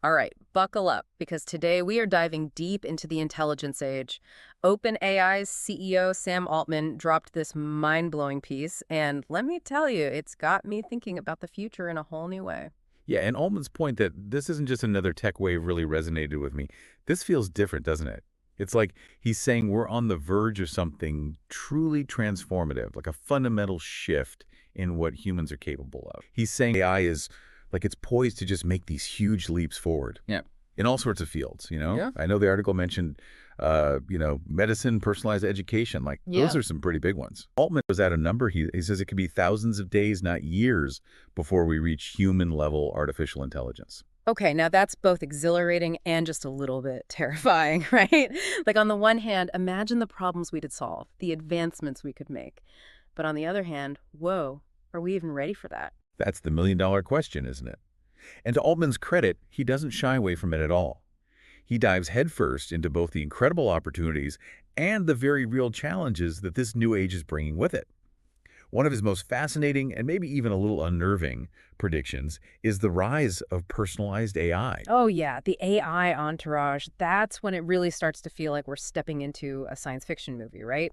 All right, buckle up, because today we are diving deep into the intelligence age. OpenAI's CEO Sam Altman dropped this mind-blowing piece, and let me tell you, it's got me thinking about the future in a whole new way. Yeah, and Altman's point that this isn't just another tech wave really resonated with me. This feels different, doesn't it? It's like he's saying we're on the verge of something truly transformative, like a fundamental shift in what humans are capable of. He's saying AI is like it's poised to just make these huge leaps forward Yeah. in all sorts of fields. Yeah. I know the article mentioned, medicine, personalized education. Like those Yeah. are some pretty big ones. Altman was at a number. He says it could be thousands of days, not years, before we reach human-level artificial intelligence. Okay, now that's both exhilarating and just a little bit terrifying, right? Like, on the one hand, imagine the problems we could solve, the advancements we could make. But on the other hand, whoa, are we even ready for that? That's the million-dollar question, isn't it? And to Altman's credit, he doesn't shy away from it at all. He dives headfirst into both the incredible opportunities and the very real challenges that this new age is bringing with it. One of his most fascinating and maybe even a little unnerving predictions is the rise of personalized AI. Oh, yeah, the AI entourage, that's when it really starts to feel like we're stepping into a science fiction movie, right?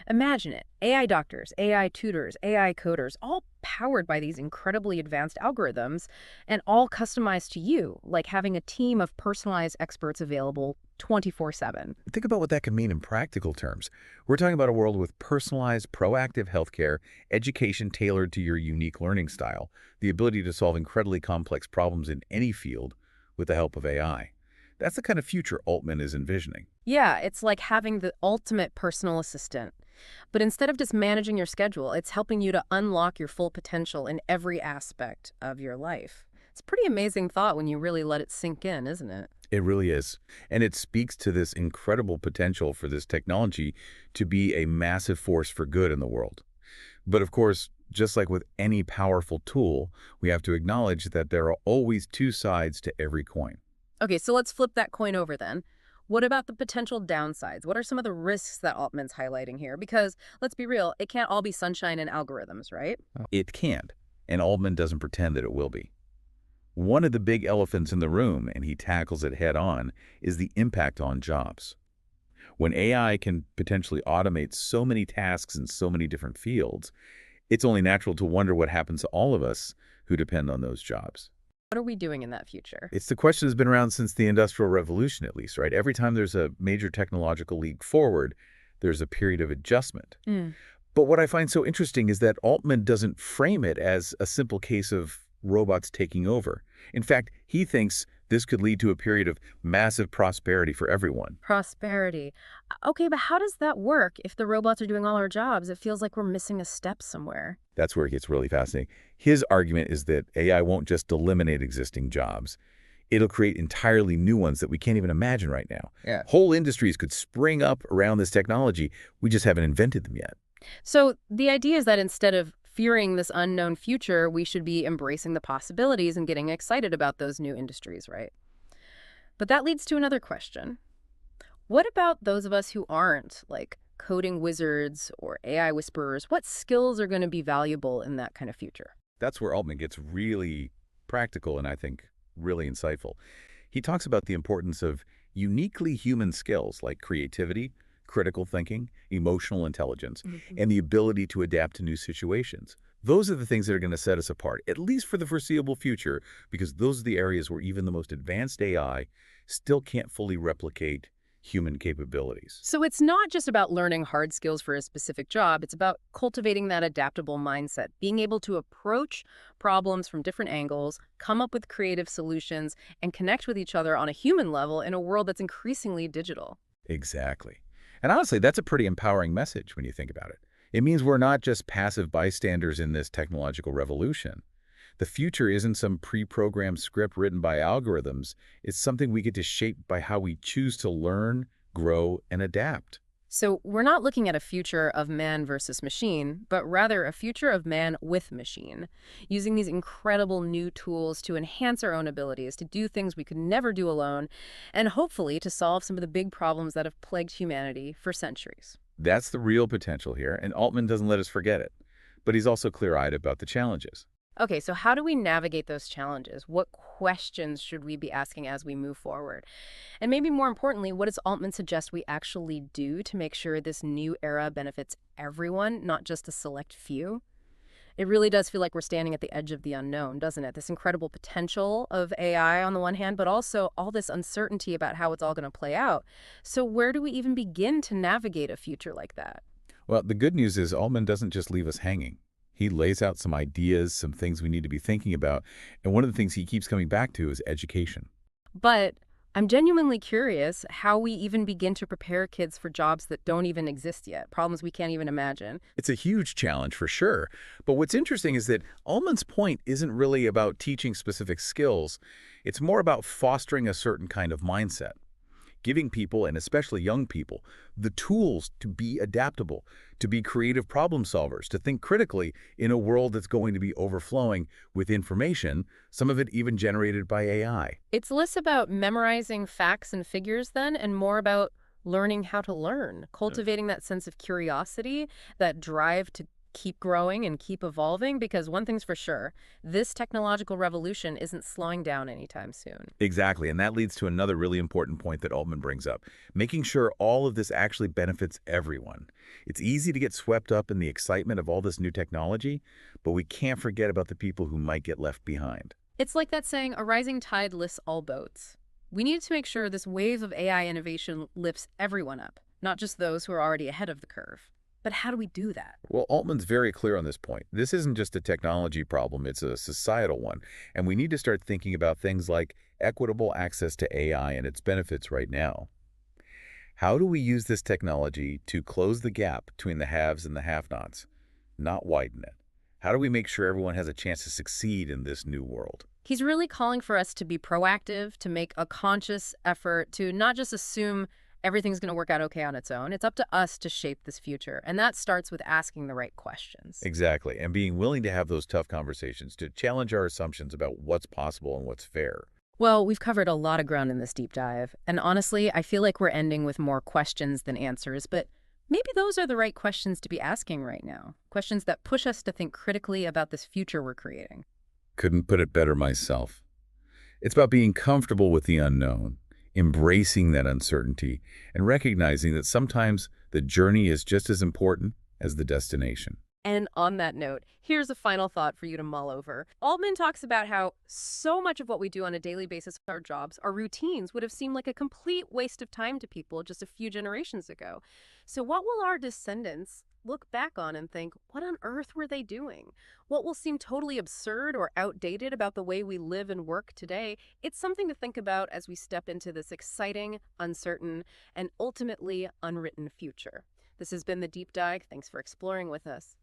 Imagine it. AI doctors, AI tutors, AI coders, all powered by these incredibly advanced algorithms and all customized to you, like having a team of personalized experts available 24/7. Think about what that could mean in practical terms. We're talking about a world with personalized, proactive healthcare, education tailored to your unique learning style, the ability to solve incredibly complex problems in any field with the help of AI. That's the kind of future Altman is envisioning. Yeah, it's like having the ultimate personal assistant. But instead of just managing your schedule, it's helping you to unlock your full potential in every aspect of your life. It's a pretty amazing thought when you really let it sink in, isn't it? It really is. And it speaks to this incredible potential for this technology to be a massive force for good in the world. But of course, just like with any powerful tool, we have to acknowledge that there are always two sides to every coin. Okay, so let's flip that coin over then. What about the potential downsides? What are some of the risks that Altman's highlighting here? Because let's be real, it can't all be sunshine and algorithms, right? It can't, and Altman doesn't pretend that it will be. One of the big elephants in the room, and he tackles it head on, is the impact on jobs. When AI can potentially automate so many tasks in so many different fields, it's only natural to wonder what happens to all of us who depend on those jobs. What are we doing in that future? It's the question that's been around since the Industrial Revolution, at least, right? Every time there's a major technological leap forward, there's a period of adjustment. Mm. But what I find so interesting is that Altman doesn't frame it as a simple case of robots taking over. In fact, he thinks this could lead to a period of massive prosperity for everyone. Prosperity. Okay, but how does that work? If the robots are doing all our jobs, it feels like we're missing a step somewhere. That's where it gets really fascinating. His argument is that AI won't just eliminate existing jobs. It'll create entirely new ones that we can't even imagine right now. Yeah. Whole industries could spring up around this technology. We just haven't invented them yet. So the idea is that instead of fearing this unknown future, we should be embracing the possibilities and getting excited about those new industries, right? But that leads to another question. What about those of us who aren't, like coding wizards or AI whisperers? What skills are going to be valuable in that kind of future? That's where Altman gets really practical and I think really insightful. He talks about the importance of uniquely human skills like creativity, critical thinking, emotional intelligence, and the ability to adapt to new situations. Those are the things that are going to set us apart, at least for the foreseeable future, because those are the areas where even the most advanced AI still can't fully replicate human capabilities. So it's not just about learning hard skills for a specific job. It's about cultivating that adaptable mindset, being able to approach problems from different angles, come up with creative solutions, and connect with each other on a human level in a world that's increasingly digital. Exactly. And honestly, that's a pretty empowering message when you think about it. It means we're not just passive bystanders in this technological revolution. The future isn't some pre-programmed script written by algorithms. It's something we get to shape by how we choose to learn, grow, and adapt. So we're not looking at a future of man versus machine, but rather a future of man with machine, using these incredible new tools to enhance our own abilities, to do things we could never do alone, and hopefully to solve some of the big problems that have plagued humanity for centuries. That's the real potential here, and Altman doesn't let us forget it. But he's also clear-eyed about the challenges. Okay, so how do we navigate those challenges? What questions should we be asking as we move forward? And maybe more importantly, what does Altman suggest we actually do to make sure this new era benefits everyone, not just a select few? It really does feel like we're standing at the edge of the unknown, doesn't it? This incredible potential of AI on the one hand, but also all this uncertainty about how it's all going to play out. So, where do we even begin to navigate a future like that? Well, the good news is Altman doesn't just leave us hanging. He lays out some ideas, some things we need to be thinking about. And one of the things he keeps coming back to is education. But I'm genuinely curious how we even begin to prepare kids for jobs that don't even exist yet, problems we can't even imagine. It's a huge challenge for sure. But what's interesting is that Altman's point isn't really about teaching specific skills. It's more about fostering a certain kind of mindset, giving people, and especially young people, the tools to be adaptable, to be creative problem solvers, to think critically in a world that's going to be overflowing with information, some of it even generated by AI. It's less about memorizing facts and figures then, and more about learning how to learn, cultivating that sense of curiosity, that drive to keep growing and keep evolving. Because one thing's for sure, this technological revolution isn't slowing down anytime soon. Exactly, and that leads to another really important point that Altman brings up, making sure all of this actually benefits everyone. It's easy to get swept up in the excitement of all this new technology, but we can't forget about the people who might get left behind. It's like that saying, a rising tide lifts all boats. We need to make sure this wave of AI innovation lifts everyone up, not just those who are already ahead of the curve. But how do we do that? Well, Altman's very clear on this point. This isn't just a technology problem, it's a societal one. And we need to start thinking about things like equitable access to AI and its benefits right now. How do we use this technology to close the gap between the haves and the have-nots, not widen it? How do we make sure everyone has a chance to succeed in this new world? He's really calling for us to be proactive, to make a conscious effort, to not just assume everything's going to work out okay on its own. It's up to us to shape this future. And that starts with asking the right questions. Exactly, and being willing to have those tough conversations to challenge our assumptions about what's possible and what's fair. Well, we've covered a lot of ground in this deep dive. And honestly, I feel like we're ending with more questions than answers. But maybe those are the right questions to be asking right now. Questions that push us to think critically about this future we're creating. Couldn't put it better myself. It's about being comfortable with the unknown, embracing that uncertainty, and recognizing that sometimes the journey is just as important as the destination. And on that note, here's a final thought for you to mull over. Altman talks about how so much of what we do on a daily basis with our jobs, our routines, would have seemed like a complete waste of time to people just a few generations ago. So what will our descendants look back on and think, what on earth were they doing? What will seem totally absurd or outdated about the way we live and work today? It's something to think about as we step into this exciting, uncertain, and ultimately unwritten future. This has been The Deep Dive. Thanks for exploring with us.